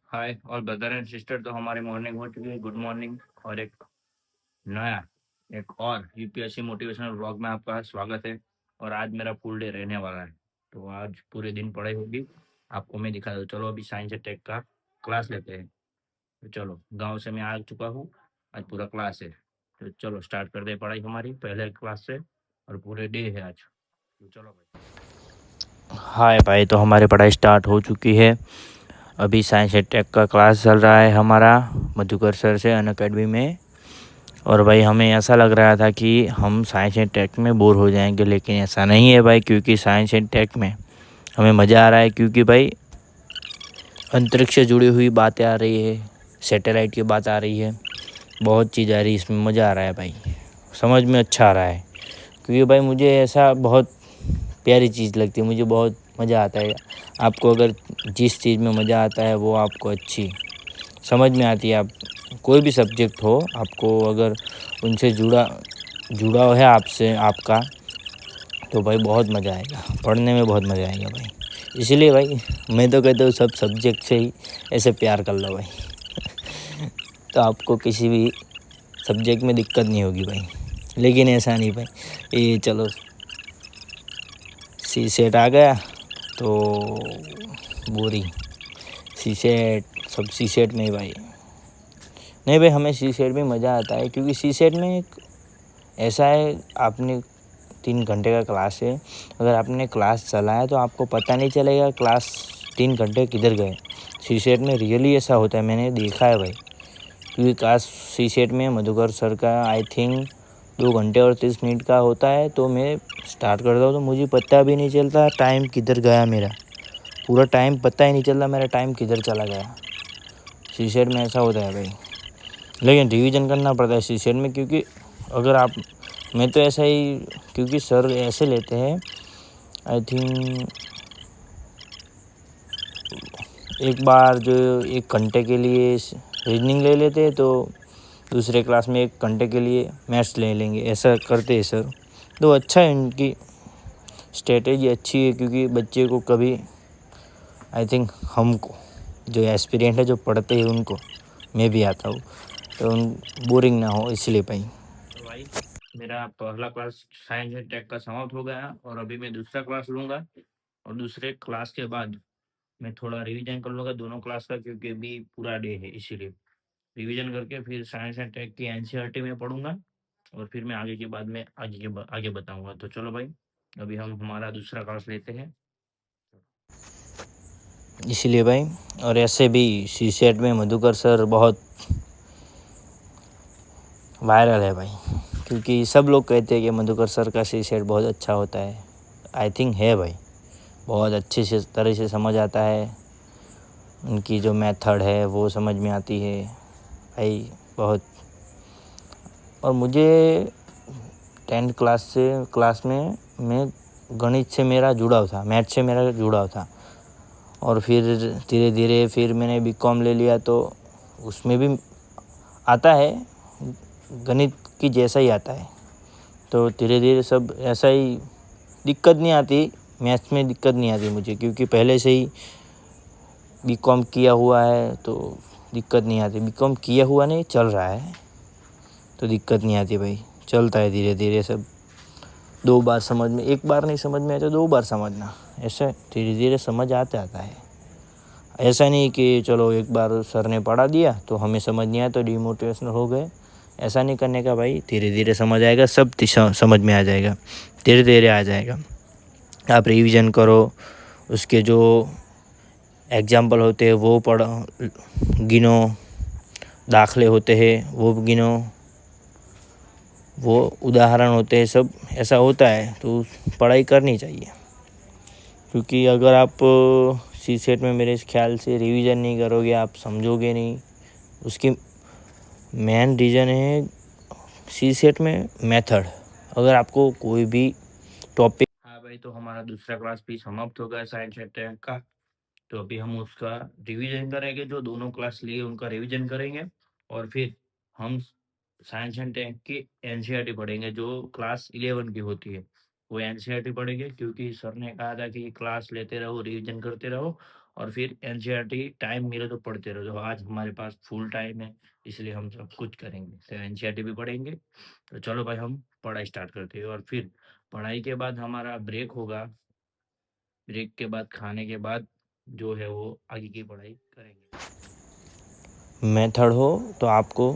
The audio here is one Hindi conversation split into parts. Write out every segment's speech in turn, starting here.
हाय और ब्रदर एंड सिस्टर, तो हमारी मॉर्निंग हो चुकी है। Good morning. और एक नया एक और यूपीएससी मोटिवेशनल व्लॉग में आपका स्वागत है। और आज मेरा फुल डे रहने वाला है, तो आज पूरे दिन पढ़ाई होगी। आपको मैं दिखा दूँ। चलो अभी साइंस एंड टेक का क्लास लेते हैं। तो चलो, गांव से मैं आ चुका हूँ। आज पूरा क्लास है, तो चलो स्टार्ट कर दे पढ़ाई हमारी पहले क्लास से। और पूरे डे है आज, तो चलो भाई। हाय भाई, तो हमारी पढ़ाई स्टार्ट हो चुकी है। अभी साइंस एंड टेक का क्लास चल रहा है हमारा मधुकर सर से अनअकैडमी में। और भाई हमें ऐसा लग रहा था कि हम साइंस एंड टेक में बोर हो जाएंगे, लेकिन ऐसा नहीं है भाई, क्योंकि साइंस एंड टेक में हमें मज़ा आ रहा है। क्योंकि भाई अंतरिक्ष से जुड़ी हुई बातें आ रही है, सैटेलाइट की बात आ रही है, बहुत चीज़ आ रही है। इसमें मज़ा आ रहा है भाई, समझ में अच्छा आ रहा है। क्योंकि भाई मुझे ऐसा बहुत प्यारी चीज़ लगती है, मुझे बहुत मज़ा आता है। आपको अगर जिस चीज़ में मज़ा आता है वो आपको अच्छी समझ में आती है। आप कोई भी सब्जेक्ट हो, आपको अगर उनसे जुड़ाव है आपसे आपका, तो भाई बहुत मज़ा आएगा, पढ़ने में बहुत मज़ा आएगा भाई। इसीलिए भाई मैं तो कहता हूँ सब सब्जेक्ट से ही ऐसे प्यार कर लो भाई। तो आपको किसी भी सब्जेक्ट में दिक्कत नहीं होगी भाई। लेकिन ऐसा नहीं भाई, ये चलो सी सेट आ गया तो बोरिंग। सी सेट सब सी सेट में ही भाई, नहीं भाई हमें सी सेट में मज़ा आता है। क्योंकि सी सेट में एक ऐसा है, आपने 3 घंटे का क्लास है, अगर आपने क्लास चलाया तो आपको पता नहीं चलेगा क्लास 3 घंटे किधर गए। सी सेट में रियली ऐसा होता है, मैंने देखा है भाई। क्योंकि क्लास सी सेट में मधुकर सर का आई थिंक 2 घंटे और 30 मिनट का होता है, तो मैं स्टार्ट करता हूँ तो मुझे पता भी नहीं चलता टाइम किधर गया मेरा। पूरा टाइम पता ही नहीं चलता मेरा टाइम किधर चला गया। सी सेट में ऐसा होता है भाई, लेकिन रिवीजन करना पड़ता है सी सेट में। क्योंकि अगर आप, मैं तो ऐसा ही, क्योंकि सर ऐसे लेते हैं आई थिंक एक बार जो 1 घंटे के लिए रीजनिंग ले लेते हैं, तो दूसरे क्लास में 1 घंटे के लिए मैथ्स ले लेंगे, ऐसा करते हैं सर। तो अच्छा है, इनकी स्ट्रेटेजी अच्छी है। क्योंकि बच्चे को कभी आई थिंक हमको जो एक्सपीरियंस है, जो पढ़ते हैं उनको, मैं भी आता हूँ, तो उन बोरिंग ना हो इसलिए भाई। तो भाई, मेरा पहला क्लास साइंस एंड टेक का समाप्त हो गया और अभी मैं दूसरा क्लास लूंगा। और दूसरे क्लास के बाद मैं थोड़ा रिवीजन कर लूँगा दोनों क्लास का, क्योंकि अभी पूरा डे है, इसीलिए रिवीजन करके फिर साइंस एंड टेक की एनसीईआरटी में पढ़ूंगा। और फिर मैं आगे के बाद में आगे बताऊंगा। तो चलो भाई, अभी हम हमारा दूसरा क्लास लेते हैं। इसीलिए भाई, और ऐसे भी सी सेट में मधुकर सर बहुत वायरल है भाई। क्योंकि सब लोग कहते हैं कि मधुकर सर का सी सेट बहुत अच्छा होता है। आई थिंक है भाई, बहुत अच्छे से तरह से समझ आता है। उनकी जो मेथड है वो समझ में आती है भाई बहुत। और मुझे 10th क्लास में मैं गणित से मेरा जुड़ाव था, मैथ से मेरा जुड़ाव था। और फिर धीरे धीरे फिर मैंने बीकॉम ले लिया, तो उसमें भी आता है गणित की जैसा ही आता है। तो धीरे धीरे सब ऐसा ही, दिक्कत नहीं आती मैथ्स में, दिक्कत नहीं आती मुझे, क्योंकि पहले से ही बीकॉम किया हुआ है, तो दिक्कत नहीं आती। बीकॉम किया हुआ नहीं, चल रहा है, तो दिक्कत नहीं आती भाई। चलता है धीरे धीरे सब। 2 बार समझ में, एक बार नहीं समझ में आया तो 2 बार समझना, ऐसे धीरे धीरे समझ आता है। ऐसा नहीं कि चलो एक बार सर ने पढ़ा दिया तो हमें समझ नहीं आया तो डिमोटिवेशन हो गए। ऐसा नहीं करने का भाई, धीरे धीरे समझ आएगा, सब समझ में आ जाएगा, धीरे धीरे आ जाएगा। आप रिवीजन करो, उसके जो एग्जाम्पल होते हैं वो पढ़ो, गिनो, दाखले होते हैं वो गिनो, वो उदाहरण होते हैं, सब ऐसा होता है। तो पढ़ाई करनी चाहिए। क्योंकि अगर आप सी सेट में मेरे ख्याल से रिवीजन नहीं करोगे, आप समझोगे नहीं। उसकी मेन रीज़न है सी सेट में मेथड। अगर आपको कोई भी टॉपिक, हाँ भाई, तो हमारा दूसरा क्लास भी समाप्त हो गया साइंस एंड टेक का। तो अभी हम उसका रिवीजन करेंगे, जो दोनों क्लास लिए उनका रिवीजन करेंगे। और फिर हम साइंस एंड टेक की एनसीईआरटी पढ़ेंगे, जो क्लास 11 की होती है। वो एनसीईआरटी पढ़ेंगे, क्योंकि सर ने कहा था कि क्लास लेते रहो, रिवीजन करते रहो, और फिर एनसीईआरटी टाइम मिले तो पढ़ते रहो। जो आज हमारे पास फुल टाइम है, इसलिए हम सब कुछ करेंगे, तो एनसीईआरटी भी पढ़ेंगे। तो चलो भाई हम पढ़ाई स्टार्ट करते हैं, और फिर पढ़ाई के बाद हमारा ब्रेक होगा। ब्रेक के बाद खाने के बाद जो है वो आगे की पढ़ाई करेंगे। मेथड हो तो आपको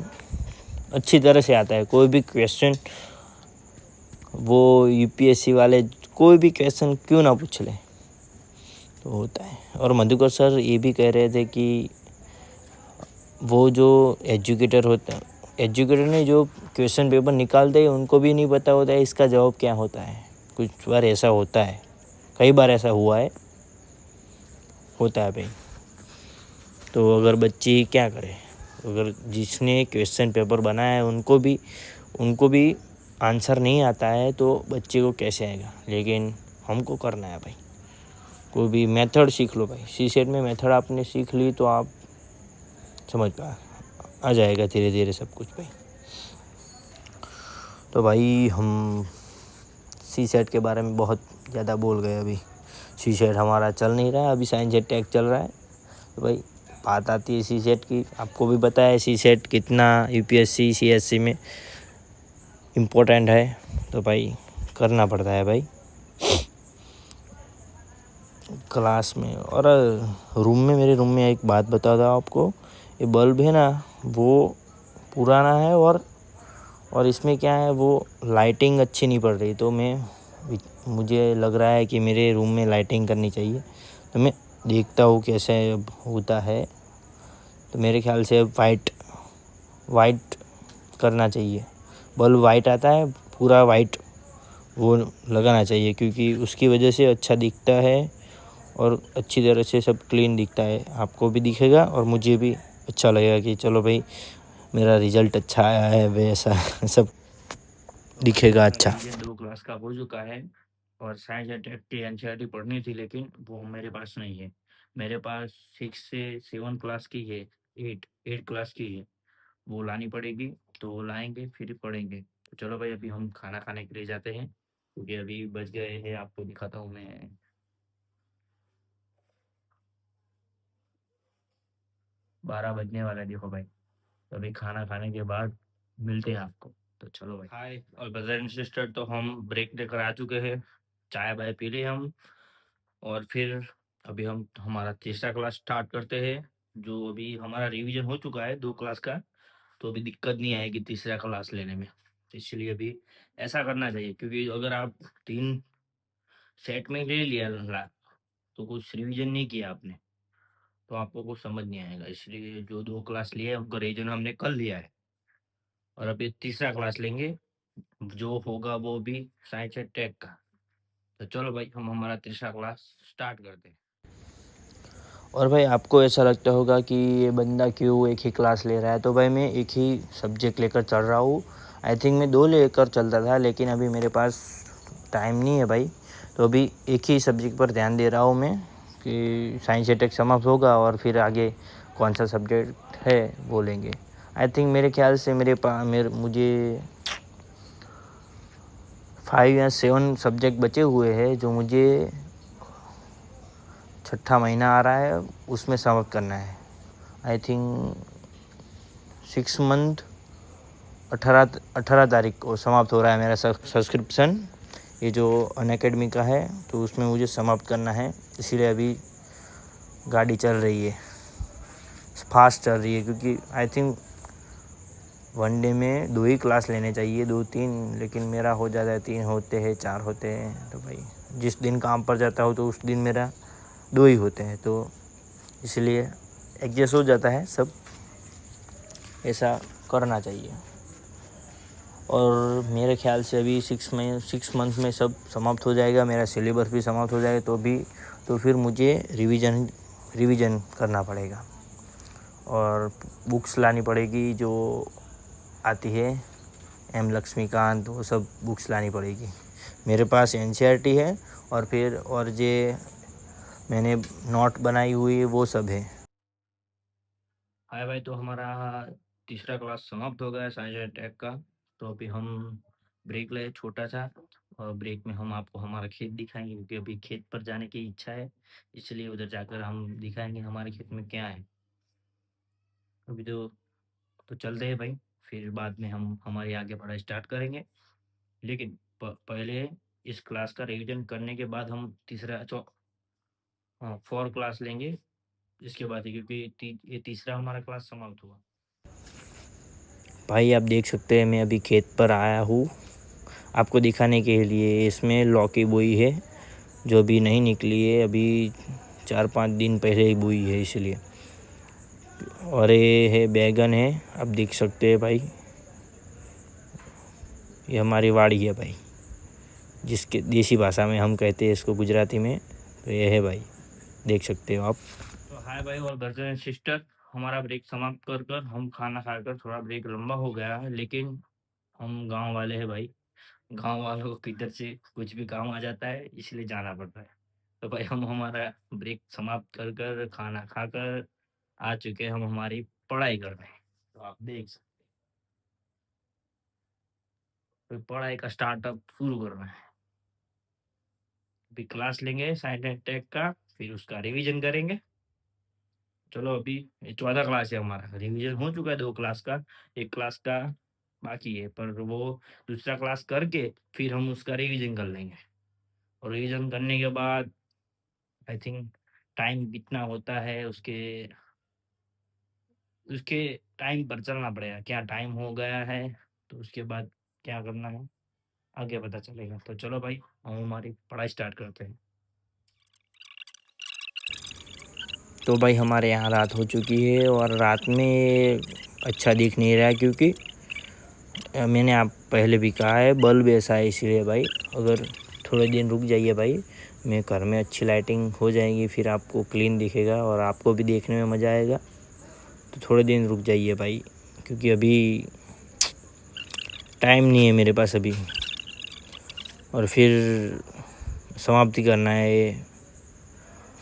अच्छी तरह से आता है। कोई भी क्वेश्चन वो यूपीएससी वाले कोई भी क्वेश्चन क्यों ना पूछ ले तो होता है। और मधुकर सर ये भी कह रहे थे कि वो जो एजुकेटर होता है, एजुकेटर ने जो क्वेश्चन पेपर निकालते हैं उनको भी नहीं पता होता है इसका जवाब क्या होता है। कुछ बार ऐसा होता है, कई बार ऐसा हुआ है, होता है भाई। तो अगर बच्चे क्या करें, अगर जिसने क्वेश्चन पेपर बनाया है उनको भी आंसर नहीं आता है तो बच्चे को कैसे आएगा। लेकिन हमको करना है भाई, कोई भी मेथड सीख लो भाई। सीसेट में मेथड आपने सीख ली तो आप समझ पा आ जाएगा धीरे धीरे सब कुछ भाई। तो भाई हम सीसेट के बारे में बहुत ज़्यादा बोल गए। अभी सीसेट हमारा चल नहीं रहा है, अभी साइंस एंड टेक चल रहा है। तो भाई बात आती है सीसेट की, आपको भी पता है सीसेट कितना यूपीएससी सीएससी में इम्पोर्टेंट है। तो भाई करना पड़ता है भाई क्लास में। और मेरे रूम में एक बात बता दूँ आपको, ये बल्ब है ना वो पुराना है और इसमें क्या है वो लाइटिंग अच्छी नहीं पड़ रही। तो मुझे लग रहा है कि मेरे रूम में लाइटिंग करनी चाहिए। तो मैं देखता हूँ कैसे होता है। तो मेरे ख्याल से वाइट करना चाहिए। बल्ब वाइट आता है, पूरा वाइट वो लगाना चाहिए, क्योंकि उसकी वजह से अच्छा दिखता है और अच्छी तरह से सब क्लीन दिखता है। आपको भी दिखेगा और मुझे भी अच्छा लगेगा कि चलो भाई मेरा रिजल्ट अच्छा आया है, वैसा सब दिखेगा अच्छा। 2 क्लास का हो चुका है, और साइंस एंड टेक की एनसीईआरटी पढ़नी थी, लेकिन वो मेरे पास नहीं है। मेरे पास 6 से 7 क्लास की है, 8 क्लास की है, वो लानी पड़ेगी। तो वो लाएंगे फिर पढ़ेंगे। तो चलो भाई अभी हम खाना खाने के लिए जाते हैं, क्योंकि अभी बज गए हैं, आपको दिखाता हूँ मैं, 12 बजने वाला है। देखो भाई, तो अभी खाना खाने के बाद मिलते हैं आपको। तो चलो भाई, हाय और ब्रदर एंड सिस्टर, तो हम ब्रेक लेकर आ चुके हैं, चाय बाय पी ली हम, और फिर अभी हम हमारा तीसरा क्लास स्टार्ट करते हैं। जो अभी हमारा रिवीजन हो चुका है 2 क्लास का, तो अभी दिक्कत नहीं आएगी तीसरा क्लास लेने में। तो इसलिए अभी ऐसा करना चाहिए, क्योंकि अगर आप 3 सेट में ले लिया तो कुछ रिवीजन नहीं किया आपने, तो आपको कुछ समझ नहीं आएगा। इसलिए जो 2 क्लास लिया है उनका रिवीजन हमने कर लिया है, और अभी तीसरा क्लास लेंगे जो होगा वो भी साइंस एंड टेक का। तो चलो भाई हम हमारा तीसरा क्लास स्टार्ट करते हैं। और भाई आपको ऐसा लगता होगा कि ये बंदा क्यों एक ही क्लास ले रहा है। तो भाई मैं एक ही सब्जेक्ट लेकर चल रहा हूँ। आई थिंक मैं 2 लेकर चलता था, लेकिन अभी मेरे पास टाइम नहीं है भाई। तो अभी एक ही सब्जेक्ट पर ध्यान दे रहा हूँ मैं कि साइंस एंड टेक समाप्त होगा और फिर आगे कौन सा सब्जेक्ट है वो लेंगे। आई थिंक मेरे ख्याल से मुझे 5 या 7 सब्जेक्ट बचे हुए हैं जो मुझे छठा महीना आ रहा है उसमें समाप्त करना है। आई थिंक 6 मंथ 18 तारीख को समाप्त हो रहा है मेरा सब्सक्रिप्शन, ये जो अनअकैडमी का है। तो उसमें मुझे समाप्त करना है, इसीलिए अभी गाड़ी चल रही है, फास्ट चल रही है। क्योंकि आई थिंक वन डे में 2 ही क्लास लेने चाहिए, 2-3, लेकिन मेरा हो जाता है 3 होते हैं 4 होते हैं। तो भाई जिस दिन काम पर जाता हूँ तो उस दिन मेरा 2 ही होते हैं, तो इसलिए एडजस्ट हो जाता है सब, ऐसा करना चाहिए। और मेरे ख्याल से अभी 6 मंथ में सब समाप्त हो जाएगा, मेरा सिलेबस भी समाप्त हो जाएगा। तो फिर मुझे रिवीजन करना पड़ेगा और बुक्स लानी पड़ेगी जो आती है एम लक्ष्मीकांत, वो सब बुक्स लानी पड़ेगी। मेरे पास एनसीईआरटी है और फिर और जे मैंने नोट बनाई हुई है वो सब है। हाय भाई, तो हमारा तीसरा क्लास समाप्त हो गया है साइंस एंड टेक का। तो अभी हम ब्रेक ले छोटा सा, और ब्रेक में हम आपको हमारा खेत दिखाएंगे, क्योंकि अभी खेत पर जाने की इच्छा है, इसलिए उधर जाकर हम दिखाएंगे हमारे खेत में क्या है। अभी तो चलते हैं भाई, फिर बाद में हम हमारी आगे पढ़ाई स्टार्ट करेंगे। लेकिन पहले इस क्लास का रिवीजन करने के बाद हम तीसरा हाँ 4 क्लास लेंगे इसके बाद ही, क्योंकि ये तीसरा हमारा क्लास समाप्त हुआ। भाई आप देख सकते हैं मैं अभी खेत पर आया हूँ आपको दिखाने के लिए। इसमें लौकी बोई है जो अभी नहीं निकली है, अभी 4-5 दिन पहले ही बोई है इसलिए। और ये है बैगन है, आप देख सकते हैं भाई, ये हमारी वाड़ी है भाई, जिसके देसी भाषा में हम कहते हैं इसको गुजराती में। तो ये है भाई, देख सकते हो आप। तो हाय भाई और ब्रदर एंड सिस्टर, हमारा ब्रेक समाप्त कर कर हम खाना खाकर, थोड़ा ब्रेक लंबा हो गया है, लेकिन हम गांव वाले हैं भाई, गांव वालों को किधर से कुछ भी काम आ जाता है, इसलिए जाना पड़ता है। तो भाई हम हमारा ब्रेक समाप्त कर कर खाना खाकर आ चुके हैं हम हमारी पढ़ाई करने। तो आप देख सकते हैं, तो पढ़ाई का स्टार्टअप शुरू करना है। अभी क्लास लेंगे साइंस एंड टेक का, फिर उसका रिवीजन करेंगे। चलो अभी ये चौथा क्लास है हमारा, रिवीजन हो चुका है 2 क्लास का, 1 क्लास का बाकी है, पर वो दूसरा क्लास करके फिर हम उसका रिवीजन कर लेंगे। और रिवीजन करने के बाद आई थिंक टाइम कितना होता है उसके उसके टाइम पर चलना पड़ेगा, क्या टाइम हो गया है, तो उसके बाद क्या करना है आगे पता चलेगा। तो चलो भाई हम हमारी पढ़ाई स्टार्ट करते हैं। तो भाई हमारे यहाँ रात हो चुकी है और रात में अच्छा दिख नहीं रहा है, क्योंकि मैंने आप पहले भी कहा है बल्ब ऐसा है, इसलिए भाई अगर थोड़े दिन रुक जाइए भाई, मैं घर में अच्छी लाइटिंग हो जाएगी, फिर आपको क्लीन दिखेगा और आपको भी देखने में मज़ा आएगा। तो थोड़े दिन रुक जाइए भाई, क्योंकि अभी टाइम नहीं है मेरे पास अभी, और फिर समाप्ति करना है ये।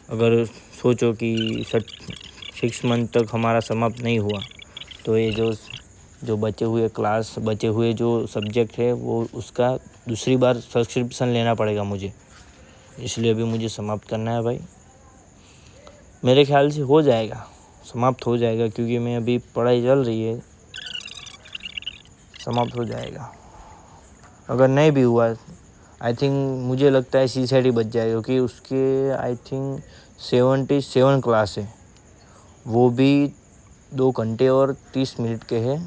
अगर सोचो कि 6 मंथ तक हमारा समाप्त नहीं हुआ, तो ये जो बचे हुए क्लास, बचे हुए जो सब्जेक्ट है, वो उसका दूसरी बार सब्सक्रिप्शन लेना पड़ेगा मुझे, इसलिए अभी मुझे समाप्त करना है भाई। मेरे ख्याल से हो जाएगा, समाप्त हो जाएगा, क्योंकि मैं अभी पढ़ाई चल रही है, समाप्त हो जाएगा। अगर नहीं भी हुआ, आई थिंक मुझे लगता है CSET ही बच जाएगा, क्योंकि उसके आई थिंक 77 क्लास है, वो भी 2 घंटे और 30 मिनट के हैं।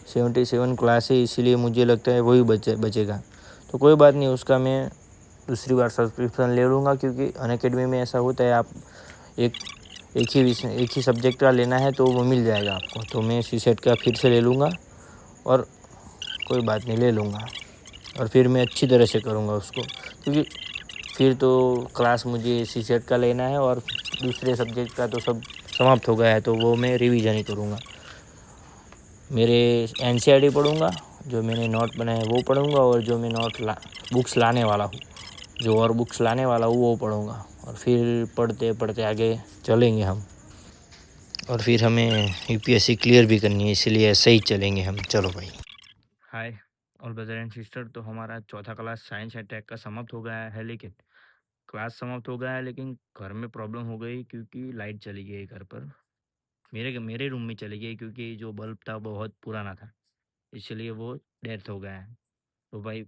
77 क्लास है, इसीलिए मुझे लगता है वही बचेगा। तो कोई बात नहीं, उसका मैं दूसरी बार सब्सक्रिप्शन ले लूँगा, क्योंकि अनअकैडमी में ऐसा होता है, आप एक एक ही सब्जेक्ट का लेना है तो वो मिल जाएगा आपको। तो मैं CSET का फिर से ले लूँगा, और कोई बात नहीं, ले लूँगा, और फिर मैं अच्छी तरह से करूँगा उसको, क्योंकि फिर तो क्लास मुझे CSET का लेना है, और दूसरे सब्जेक्ट का तो सब समाप्त हो गया है, तो वो मैं रिवीजन ही करूँगा। मेरे NCERT पढ़ूँगा, जो मैंने नोट बनाए वो पढ़ूँगा, और जो मैं बुक्स लाने वाला हूँ, जो और बुक्स लाने वाला हूँ वो पढ़ूँगा, और फिर पढ़ते पढ़ते आगे चलेंगे हम। और फिर हमें UPSC क्लियर भी करनी है, इसलिए ऐसे ही चलेंगे हम। चलो भाई। हाय और ब्रदर एंड सिस्टर, तो हमारा चौथा क्लास साइंस एंड टेक का समाप्त हो गया है, लेकिन क्लास समाप्त हो गया है, लेकिन घर में प्रॉब्लम हो गई, क्योंकि लाइट चली गई घर पर। मेरे रूम में चली गई, क्योंकि जो बल्ब था बहुत पुराना था, इसलिए वो डेथ हो गया है। तो भाई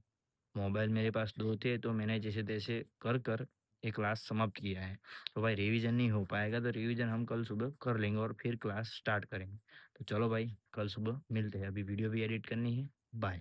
मोबाइल मेरे पास 2 थे, तो मैंने जैसे तैसे कर कर एक क्लास समाप्त किया है। तो भाई रिवीजन नहीं हो पाएगा, तो रिवीजन हम कल सुबह कर लेंगे और फिर क्लास स्टार्ट करेंगे। तो चलो भाई कल सुबह मिलते हैं, अभी वीडियो भी एडिट करनी है। बाय।